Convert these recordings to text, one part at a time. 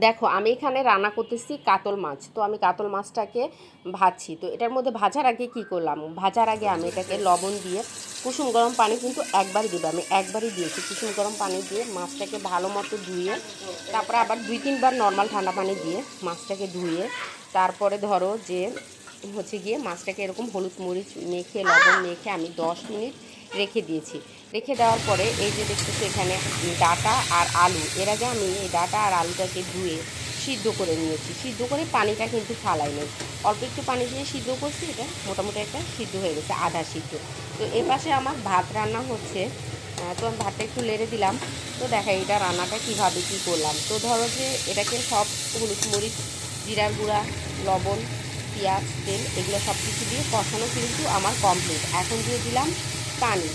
দেখো আমি এখানে রান্না করতেছি কাতল মাছ। তো আমি কাতল মাছটাকে ভাজছি। তো এটার মধ্যে ভাজার আগে কি করলাম, ভাজার আগে আমি এটাকে লবণ দিয়ে কুসুম গরম পানি কিন্তু একবারই দেবো, আমি একবারই দিয়েছি কুসুম গরম পানি দিয়ে মাছটাকে ভালো মতো ধুয়ে, তারপরে আবার 2-3 বার নর্মাল ঠান্ডা পানি দিয়ে মাছটাকে ধুয়ে, তারপরে ধরো যে হচ্ছে গিয়ে মাছটাকে এরকম হলুদ মরিচ মেখে লবণ মেখে আমি 10 মিনিট রেখে দিয়েছি। রেখে দেওয়ার পরে এই যে দেখতেছি এখানে ডাঁটা আর আলু, এর আগে আমি এই ডাঁটা আর আলুটাকে ধুয়ে সিদ্ধ করে নিয়েছি। সিদ্ধ করে পানিটা কিন্তু ফালাই নেই, অল্প একটু পানি দিয়ে সিদ্ধ করছি। এটা মোটামুটি একটা সিদ্ধ হয়ে গেছে, আধা সিদ্ধ। তো এ পাশে আমার ভাত রান্না হচ্ছে। তো আমি ভাতটা একটু লেড়ে দিলাম। তো দেখা এটা রান্নাটা কীভাবে কী করলাম। তো ধরো যে এটাকে সব হলুদ মরিচ জিরার গুঁড়া লবণ পেঁয়াজ তেল এগুলো সব কিছু দিয়ে কষানো কিন্তু আমার কমপ্লিট। এখন দিয়ে দিলাম পানি।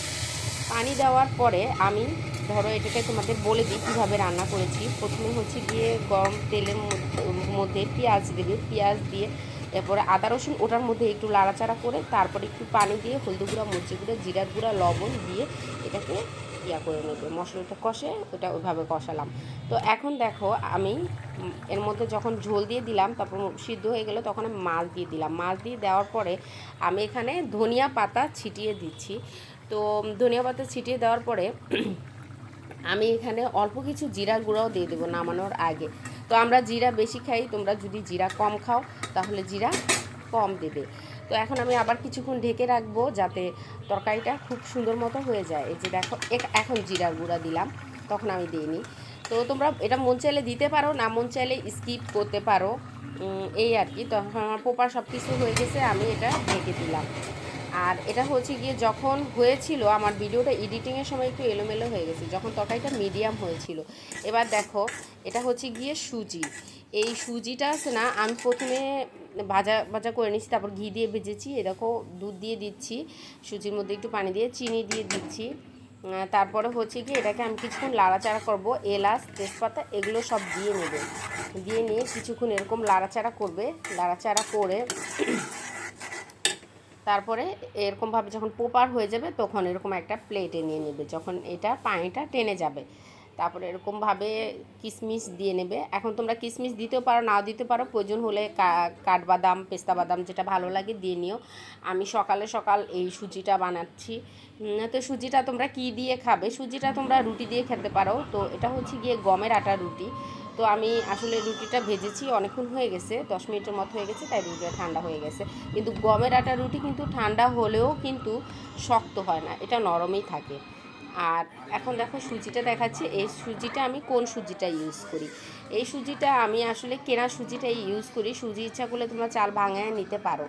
পানি দেওয়ার পরে আমি ধরো এটাকে তোমাদের বলে দিই কীভাবে রান্না করেছি। প্রথমে হচ্ছে গিয়ে গরম তেলের মধ্যে পেঁয়াজ দেবে, পেঁয়াজ দিয়ে এরপরে আদা রসুন ওটার মধ্যে একটু লাড়াচাড়া করে তারপরে একটু পানি দিয়ে হলুদ গুঁড়া মরিচি গুঁড়া জিরার গুঁড়া লবণ দিয়ে এটাকে করে নেবে, মশলাটা কষে ওটা ওইভাবে কষালাম। তো এখন দেখো আমি এর মধ্যে যখন ঝোল দিয়ে দিলাম, তারপর সিদ্ধ হয়ে গেলো, তখন আমি মাছ দিয়ে দিলাম। মাছ দিয়ে দেওয়ার পরে আমি এখানে ধনিয়া পাতা ছিটিয়ে দিচ্ছি। তো ধনিয়া পাতা ছিটিয়ে দেওয়ার পরে আমি এখানে অল্প কিছু জিরার গুঁড়াও দিয়ে দেবো নামানোর আগে। তো আমরা জিরা বেশি খাই, তোমরা যদি জিরা কম খাও তাহলে জিরা কম দেবে। তো এখন আমি আবার কিছুক্ষণ ঢেকে রাখবো যাতে তরকারিটা খুব সুন্দর মতো হয়ে যায়। এই যে দেখো এখন জিরার গুঁড়া দিলাম, তখন আমি দিইনি। তো তোমরা এটা মন চাইলে দিতে পারো, না মন চাইলে স্কিপ করতে পারো, এই আর কি। তখন আমার পোপার সব কিছু হয়ে গেছে, আমি এটা ঢেকে দিলাম। আর এটা হচ্ছে গিয়ে যখন হয়েছিল আমার ভিডিওটা এডিটিংয়ের সময় একটু এলোমেলো হয়ে গেছে, যখন তরকারিটা মিডিয়াম হয়েছিল। এবার দেখো এটা হচ্ছে গিয়ে সুজি। এই সুজিটা আছে না, আমি প্রথমে ভাজা ভাজা করে নিচ্ছি, তারপর ঘি দিয়ে ভেজেছি। এ দেখো দুধ দিয়ে দিচ্ছি, সুজির মধ্যে একটু পানি দিয়ে চিনি দিয়ে দিচ্ছি। তারপরে হচ্ছে কি এটাকে আমি কিছুক্ষণ লাড়াচাড়া করব, এলাচ তেজপাতা এগুলো সব দিয়ে নেবে। দিয়ে নিয়ে কিছুক্ষণ এরকম লাড়াচাড়া করবে, লাড়াচাড়া করে তারপরে এরকমভাবে যখন পোপার হয়ে যাবে তখন এরকম একটা প্লেটে নিয়ে নেবে, যখন এটা পানিটা টেনে যাবে। তারপরে এরকমভাবে কিশমিশ দিয়ে নেবে। এখন তোমরা কিশমিশ দিতেও পারো, নাও দিতে পারো, প্রয়োজন হলে কাঠবাদাম পেস্তা বাদাম যেটা ভালো লাগে দিয়ে নিও। আমি সকালে সকাল এই সুজিটা বানাচ্ছি। তো সুজিটা তোমরা কি দিয়ে খাবে, সুজিটা তোমরা রুটি দিয়ে খেতে পারো। তো এটা হচ্ছে গিয়ে গমের আটার রুটি। তো আমি আসলে রুটিটা ভেজেছি, অনেকক্ষণ হয়ে গেছে, 10 মিনিটের মতো হয়ে গেছে, তাই রুটিটা ঠান্ডা হয়ে গেছে। কিন্তু গমের আটার রুটি কিন্তু ঠান্ডা হলেও কিন্তু শক্ত হয় না, এটা নরমই থাকে। আর এখন দেখো সুজিটা দেখাচ্ছি, এই সুজিটা আমি কোন সুজিটা ইউজ করি। এই সুজিটা আমি আসলে কেনা সুজিটাই ইউজ করি। সুজি ইচ্ছা করলে তোমরা চাল ভাঙায় নিতে পারো।